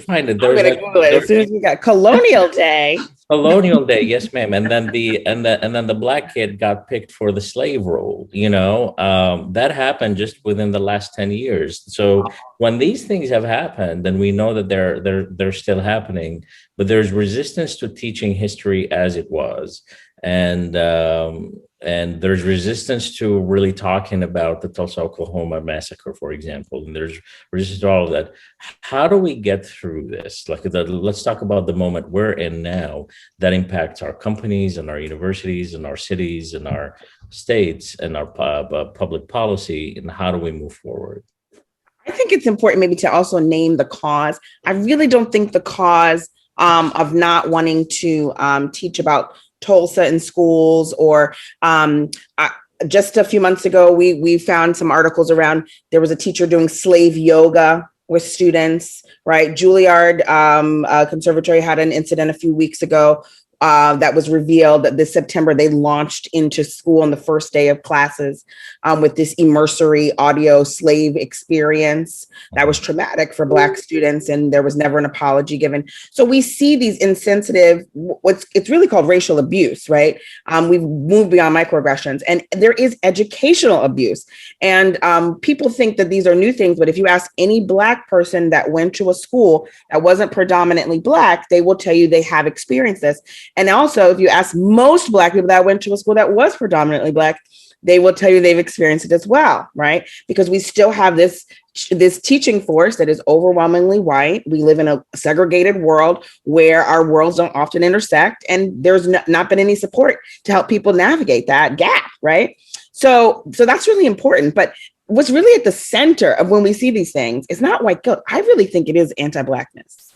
find it. I'm gonna Google it as soon as we got Colonial Day. Colonial Day, yes, ma'am. And then the Black kid got picked for the slave role. That happened just within the last 10 years. So when these things have happened, then we know that they're still happening. But there's resistance to teaching history as it was, and there's resistance to really talking about the Tulsa, Oklahoma massacre, for example. And there's resistance to all of that. How do we get through this? Let's talk about the moment we're in now that impacts our companies and our universities and our cities and our states and our public policy, and how do we move forward? I think it's important maybe to also name the cause. I really don't think the cause of not wanting to teach about Tulsa in schools, or just a few months ago, we found some articles around, there was a teacher doing slave yoga with students, right? Juilliard Conservatory had an incident a few weeks ago that was revealed that this September they launched into school on the first day of classes with this immersory audio slave experience that was traumatic for Black students, and there was never an apology given. So we see these insensitive, it's really called racial abuse, right? We've moved beyond microaggressions, and there is educational abuse. And people think that these are new things, but if you ask any Black person that went to a school that wasn't predominantly Black, they will tell you they have experienced this. And also, if you ask most Black people that went to a school that was predominantly Black, they will tell you they've experienced it as well, right? Because we still have this teaching force that is overwhelmingly white. We live in a segregated world where our worlds don't often intersect, and there's not been any support to help people navigate that gap, right? So that's really important. But what's really at the center of when we see these things is not white guilt. I really think it is anti-Blackness.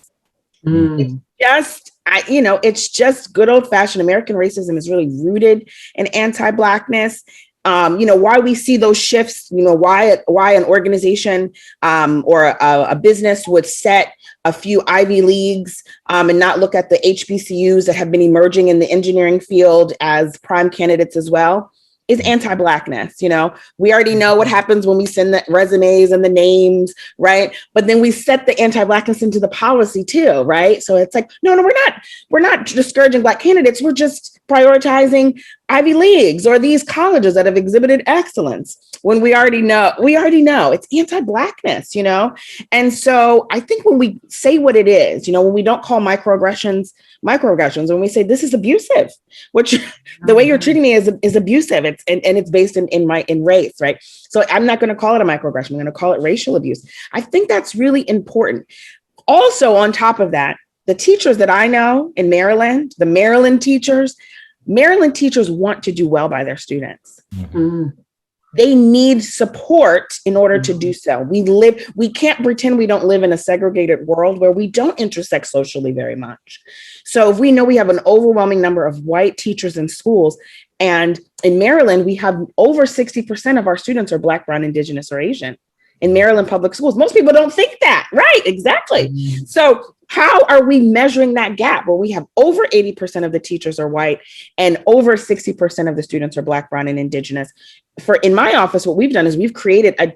It's just good old fashioned American racism is really rooted in anti-Blackness. Why we see those shifts, why an organization or a business would set a few Ivy Leagues and not look at the HBCUs that have been emerging in the engineering field as prime candidates as well, is anti-Blackness. We already know what happens when we send the resumes and the names, right? But then we set the anti-Blackness into the policy too, right? So it's like, no, we're not discouraging Black candidates. We're just prioritizing Ivy Leagues or these colleges that have exhibited excellence, when we already know it's anti-Blackness, And so I think when we say what it is, when we don't call microaggressions, when we say this is abusive, which the way you're treating me is abusive, and it's based in race, right? So I'm not going to call it a microaggression. I'm going to call it racial abuse. I think that's really important. Also, on top of that, the teachers that I know in Maryland, the Maryland teachers want to do well by their students. Mm-hmm. They need support in order to do so. We can't pretend we don't live in a segregated world where we don't intersect socially very much. So if we know we have an overwhelming number of white teachers in schools, and in Maryland, we have over 60% of our students are Black, Brown, Indigenous, or Asian in Maryland public schools. Most people don't think that, right? Exactly. So how are we measuring that gap where we have over 80% of the teachers are white and over 60% of the students are Black, Brown, and Indigenous? In my office, what we've done is we've created a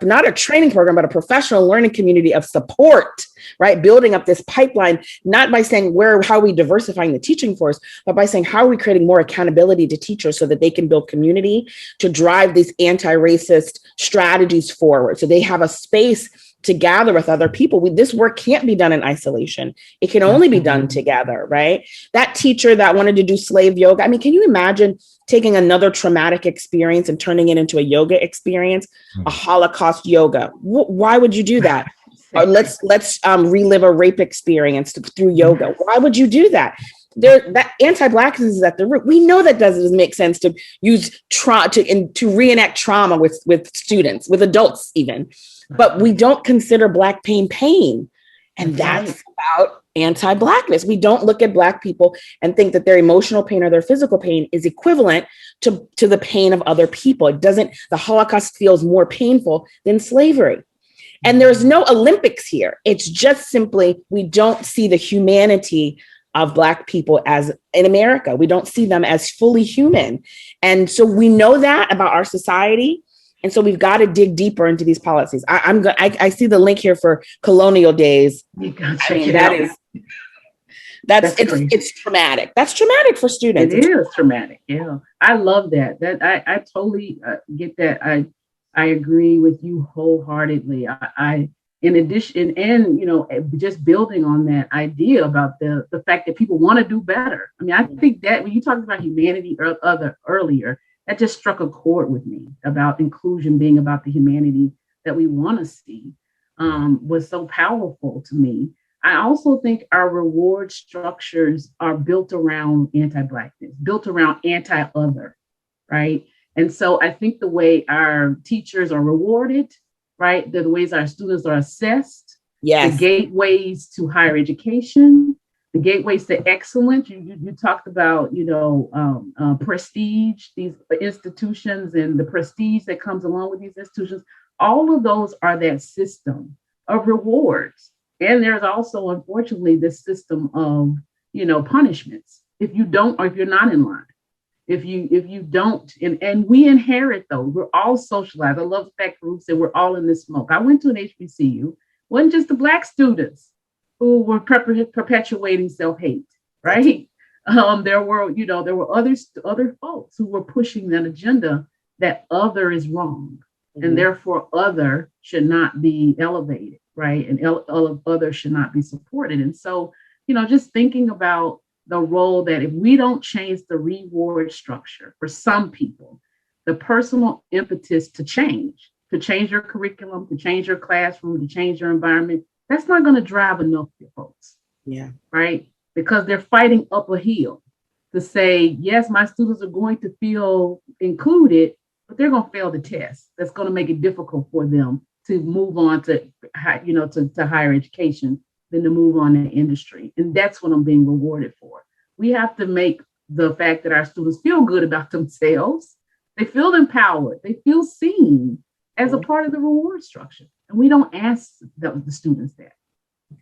not a training program, but a professional learning community of support, right? Building up this pipeline, not by saying how are we diversifying the teaching force, but by saying how are we creating more accountability to teachers so that they can build community to drive these anti-racist strategies forward. So they have a space to gather with other people. This work can't be done in isolation. It can only be done together, right? That teacher that wanted to do slave yoga, I mean, can you imagine taking another traumatic experience and turning it into a yoga experience, a Holocaust yoga? Why would you do that? Or let's relive a rape experience through yoga. Why would you do that? That anti-Blackness is at the root. We know that doesn't make sense to use to reenact trauma with students, with adults even. But we don't consider Black pain. And that's about anti-Blackness. We don't look at Black people and think that their emotional pain or their physical pain is equivalent to the pain of other people. The Holocaust feels more painful than slavery. And there's no Olympics here. It's just simply, we don't see the humanity of Black people as in America. We don't see them as fully human. And so we know that about our society. And so we've got to dig deeper into these policies. I see the link here for colonial days. It's traumatic. That's traumatic for students. It is traumatic. Yeah, I love that. I totally get that. I agree with you wholeheartedly. In addition, and just building on that idea about the fact that people want to do better. I mean, I think that when you talked about humanity earlier, that just struck a chord with me about inclusion being about the humanity that we want to see, was so powerful to me. I also think our reward structures are built around anti-Blackness, built around anti-other, right? And so I think the way our teachers are rewarded, right, the ways our students are assessed, the gateways to higher education, the gateways to excellence. You talked about, prestige, these institutions and the prestige that comes along with these institutions. All of those are that system of rewards. And there's also, unfortunately, this system of, punishments if you don't, or if you're not in line. If you don't, and we inherit those. We're all socialized. I love the fact Farouk said we're all in this smoke. I went to an HBCU. It wasn't just the Black students who were perpetuating self-hate, right? There were other folks who were pushing that agenda that other is wrong, and therefore other should not be elevated, right? And other should not be supported. And so, just thinking about the role that if we don't change the reward structure for some people, the personal impetus to change your curriculum, to change your classroom, to change your environment, that's not going to drive enough folks. Yeah. Right. Because they're fighting up a hill to say, yes, my students are going to feel included, but they're going to fail the test. That's going to make it difficult for them to move on to higher education than to move on to industry. And that's what I'm being rewarded for. We have to make the fact that our students feel good about themselves. They feel empowered. They feel seen as a part of the reward structure. And we don't ask the students that,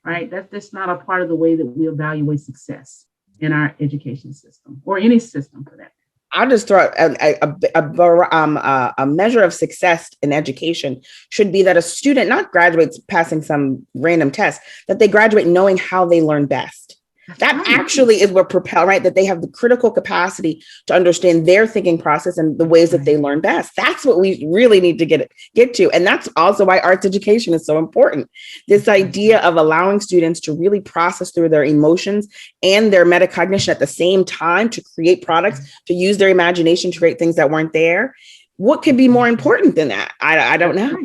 right? That's just not a part of the way that we evaluate success in our education system or any system for that. I'll just throw a measure of success in education should be that a student not graduates passing some random test, that they graduate knowing how they learn best. That actually is what propel, right? That they have the critical capacity to understand their thinking process and the ways that they learn best. That's what we really need to get to. And that's also why arts education is so important. This idea of allowing students to really process through their emotions and their metacognition at the same time to create products, to use their imagination to create things that weren't there. What could be more important than that? I don't know.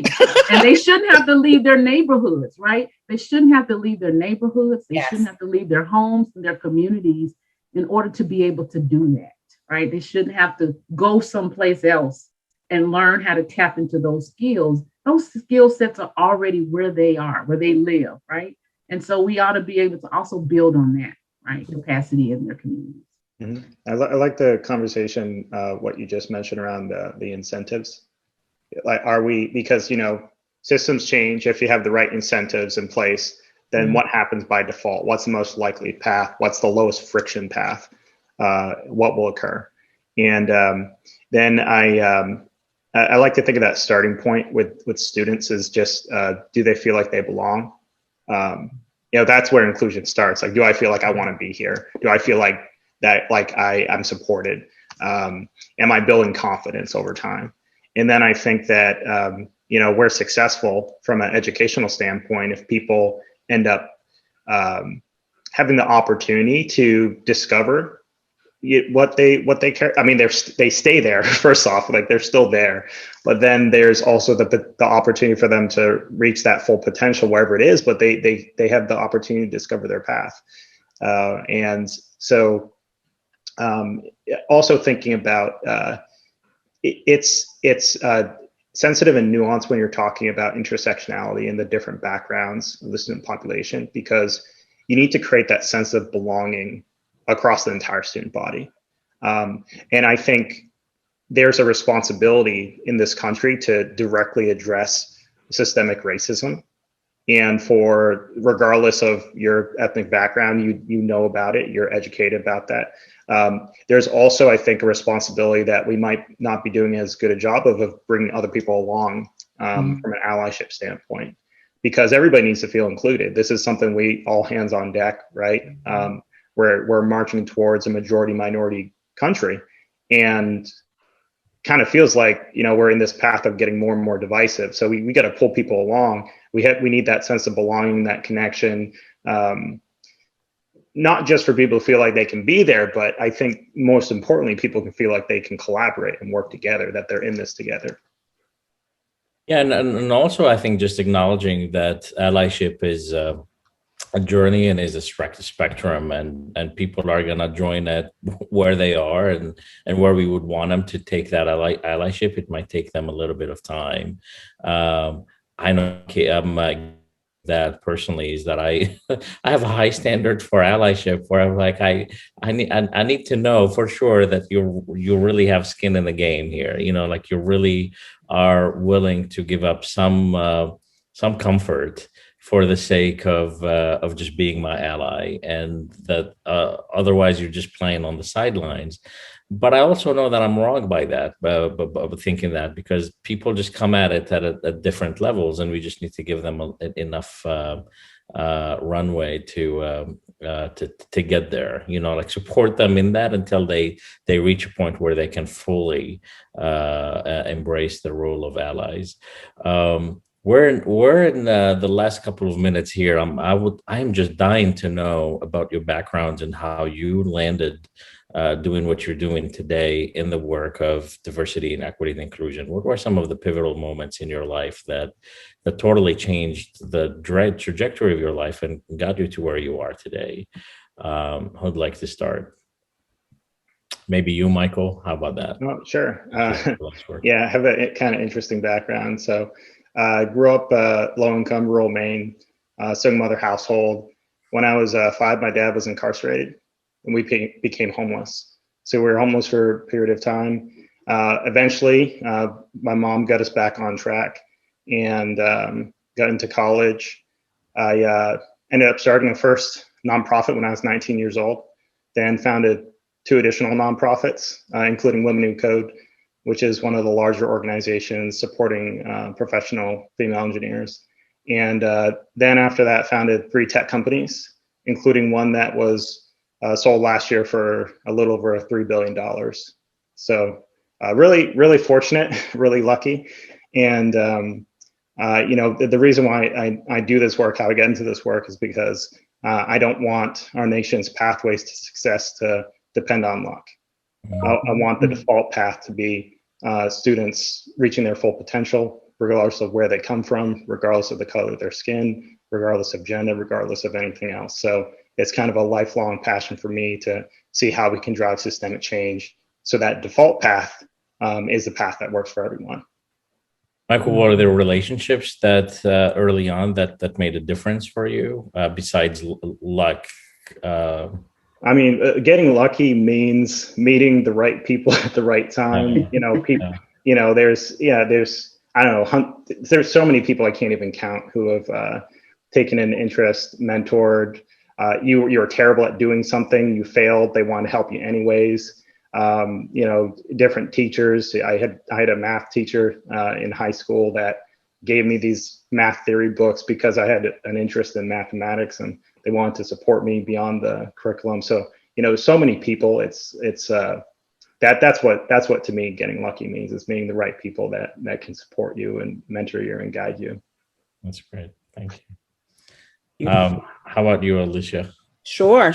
And they shouldn't have to leave their neighborhoods, right? They shouldn't have to leave their neighborhoods. They shouldn't have to leave their homes and their communities in order to be able to do that, right? They shouldn't have to go someplace else and learn how to tap into those skills, those skill sets are already where they are, where they live, right? And so we ought to be able to also build on that, right? Capacity in their communities. Mm-hmm. I like the conversation, what you just mentioned around the incentives. Like, are we, because, systems change. If you have the right incentives in place, then what happens by default? What's the most likely path? What's the lowest friction path? What will occur? And then I like to think of that starting point with students is just, do they feel like they belong? That's where inclusion starts. Like, do I feel like I want to be here? Do I feel like that, like I'm supported? Am I building confidence over time? And then I think that, we're successful from an educational standpoint if people end up having the opportunity to discover what they care. I mean, they stay there first off, like they're still there, but then there's also the opportunity for them to reach that full potential wherever it is, but they have the opportunity to discover their path. And so also thinking about it's sensitive and nuanced when you're talking about intersectionality and the different backgrounds of the student population, because you need to create that sense of belonging across the entire student body. And I think there's a responsibility in this country to directly address systemic racism. And for, regardless of your ethnic background, you know about it, you're educated about that. There's also, I think, a responsibility that we might not be doing as good a job of bringing other people along from an allyship standpoint, because everybody needs to feel included. This is something we all hands on deck, right? We're marching towards a majority minority country, and kind of feels like, we're in this path of getting more and more divisive. So we got to pull people along. We need that sense of belonging, that connection, not just for people to feel like they can be there, but I think most importantly, people can feel like they can collaborate and work together, that they're in this together. Yeah, and also I think just acknowledging that allyship is a journey and is a spectrum, and people are gonna join at where they are and where we would want them to take that allyship. It might take them a little bit of time. I know that personally is that I I have a high standard for allyship, where I'm like I need to know for sure that you really have skin in the game here. Like you really are willing to give up some comfort for the sake of just being my ally, and that otherwise you're just playing on the sidelines. But I also know that I'm wrong by that, thinking that, because people just come at it at different levels, and we just need to give them enough runway to get there. Like support them in that until they reach a point where they can fully embrace the role of allies. We're in the last couple of minutes here. I'm just dying to know about your background and how you landed doing what you're doing today in the work of diversity and equity and inclusion. What were some of the pivotal moments in your life that totally changed the trajectory of your life and got you to where you are today? Who'd like to start? Maybe you, Michael. How about that? Oh, sure. Yeah, I have a kind of interesting background. So I grew up low-income, rural Maine, single mother household. When I was 5, my dad was incarcerated, and we became homeless. So we were homeless for a period of time. Eventually, my mom got us back on track and got into college. I ended up starting the first nonprofit when I was 19 years old, then founded 2 additional nonprofits, including Women Who Code, which is one of the larger organizations supporting professional female engineers. And then after that, founded 3 tech companies, including one that was sold last year for a little over $3 billion. So really, really fortunate, really lucky. And, the reason why I do this work, how I get into this work, is because I don't want our nation's pathways to success to depend on luck. I want the default path to be students reaching their full potential, regardless of where they come from, regardless of the color of their skin, regardless of gender, regardless of anything else. So it's kind of a lifelong passion for me to see how we can drive systemic change so that default path is the path that works for everyone. Michael, what are the relationships that early on that made a difference for you besides luck? I mean, getting lucky means meeting the right people at the right time. There's I don't know, there's so many people I can't even count who have taken an interest, mentored. You're terrible at doing something, you failed, they want to help you anyways. Different teachers. I had a math teacher in high school that gave me these math theory books because I had an interest in mathematics and they wanted to support me beyond the curriculum. So, so many people, that's what to me getting lucky means, is meeting the right people that can support you and mentor you and guide you. That's great. Thank you. How about you, Alicia? Sure.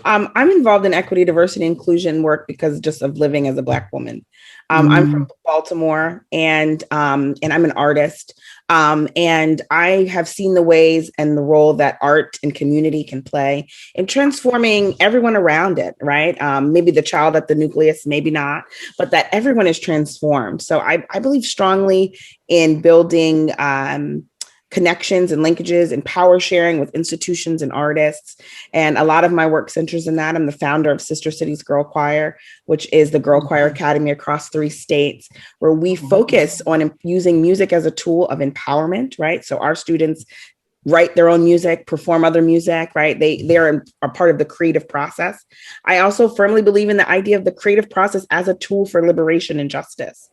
I'm involved in equity, diversity, inclusion work because just of living as a Black woman. I'm from Baltimore, and I'm an artist. And I have seen the ways and the role that art and community can play in transforming everyone around it, right? Maybe the child at the nucleus, maybe not, but that everyone is transformed. So I believe strongly in building connections and linkages and power sharing with institutions and artists. And a lot of my work centers in that. I'm the founder of Sister Cities Girl Choir, which is the Girl Choir Academy across 3 states, where we focus on using music as a tool of empowerment, right? So our students write their own music, perform other music, right? They're a part of the creative process. I also firmly believe in the idea of the creative process as a tool for liberation and justice.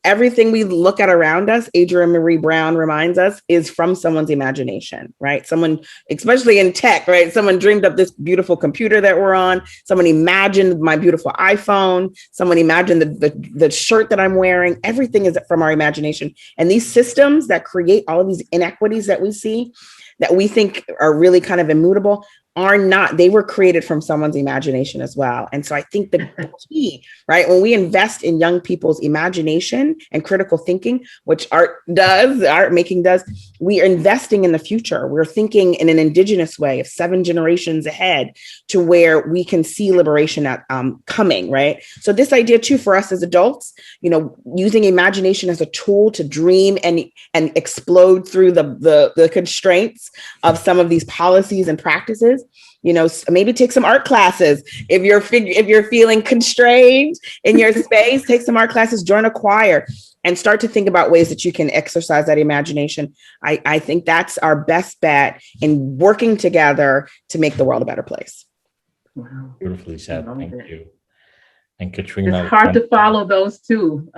Everything we look at around us, Adrienne Marie Brown reminds us, is from someone's imagination, right? Someone, especially in tech, right? Someone dreamed up this beautiful computer that we're on. Someone imagined my beautiful iPhone. Someone imagined the shirt that I'm wearing. Everything is from our imagination. And these systems that create all of these inequities that we see, that we think are really kind of immutable, are not, they were created from someone's imagination as well. And so I think the key, right, when we invest in young people's imagination and critical thinking, which art making does, we are investing in the future. We're thinking in an indigenous way of 7 generations ahead to where we can see liberation coming, right? So this idea too, for us as adults, using imagination as a tool to dream and explode through the constraints of some of these policies and practices. Maybe take some art classes. If you're feeling constrained in your space, take some art classes, join a choir, and start to think about ways that you can exercise that imagination. I think that's our best bet in working together to make the world a better place. Wow. Beautifully said. Thank you. And Katrina. It's hard to follow those two.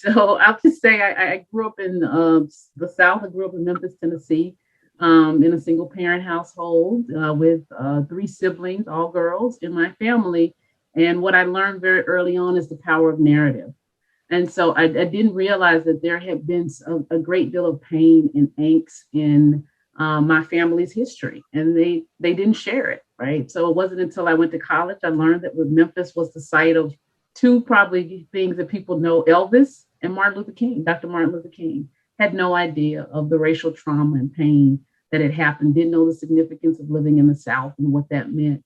So I'll just say I grew up in the South. I grew up in Memphis, Tennessee. In a single parent household with 3 siblings, all girls in my family. And what I learned very early on is the power of narrative. And so I didn't realize that there had been a great deal of pain and angst in my family's history, and they didn't share it, right? So it wasn't until I went to college, I learned that Memphis was the site of 2 probably things that people know: Elvis and Martin Luther King. Dr. Martin Luther King had no idea of the racial trauma and pain that had happened, didn't know the significance of living in the South and what that meant.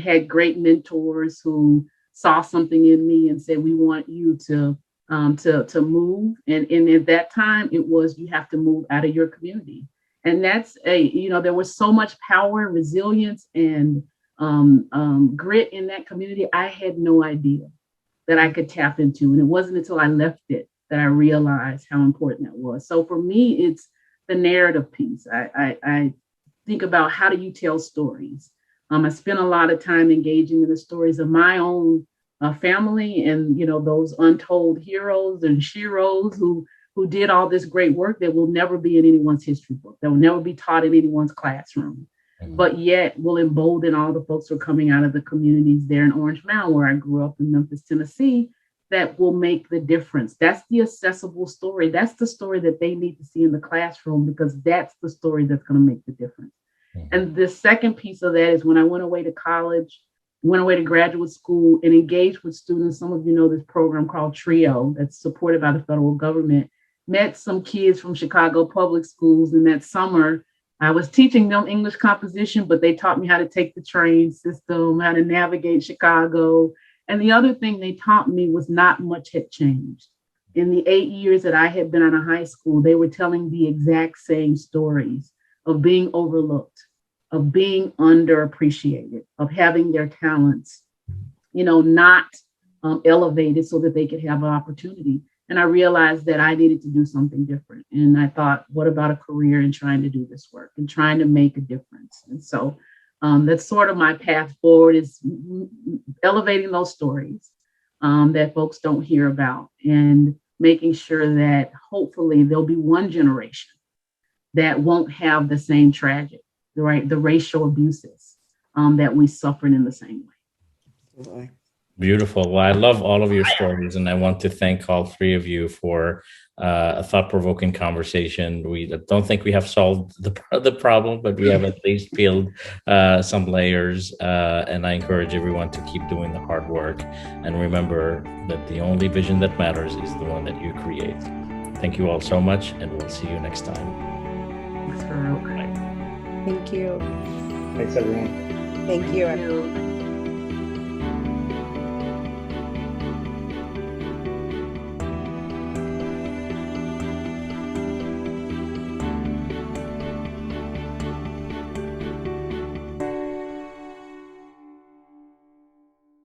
Had great mentors who saw something in me and said, we want you to move. And at that time, it was, you have to move out of your community. And that's there was so much power, resilience, and grit in that community. I had no idea that I could tap into. And it wasn't until I left it that I realized how important that was. So for me, it's the narrative piece. I think about, how do you tell stories? I spent a lot of time engaging in the stories of my own family and, those untold heroes and sheroes who did all this great work that will never be in anyone's history book, that will never be taught in anyone's classroom, but yet will embolden all the folks who are coming out of the communities there in Orange Mound, where I grew up in Memphis, Tennessee, that will make the difference. That's the accessible story. That's the story that they need to see in the classroom, because that's the story that's going to make the difference. And the second piece of that is when I went away to college, went away to graduate school and engaged with students. Some of you know this program called TRIO that's supported by the federal government. Met some kids from Chicago public schools. And that summer, I was teaching them English composition, but they taught me how to take the train system, how to navigate Chicago. And the other thing they taught me was not much had changed. In the 8 years that I had been out of high school, they were telling the exact same stories of being overlooked, of being underappreciated, of having their talents, not elevated so that they could have an opportunity. And I realized that I needed to do something different. And I thought, what about a career in trying to do this work and trying to make a difference? And so that's sort of my path forward, is elevating those stories that folks don't hear about, and making sure that hopefully there'll be one generation that won't have the same tragic, right, the racial abuses that we suffered in the same way. Absolutely. Beautiful. Well, I love all of your stories, and I want to thank all three of you for a thought-provoking conversation. We don't think we have solved the problem, but we have at least peeled some layers, and I encourage everyone to keep doing the hard work. And remember that the only vision that matters is the one that you create. Thank you all so much, and we'll see you next time. Thanks, Farouk. Thank you. Thanks, everyone. Thank you. Thank you.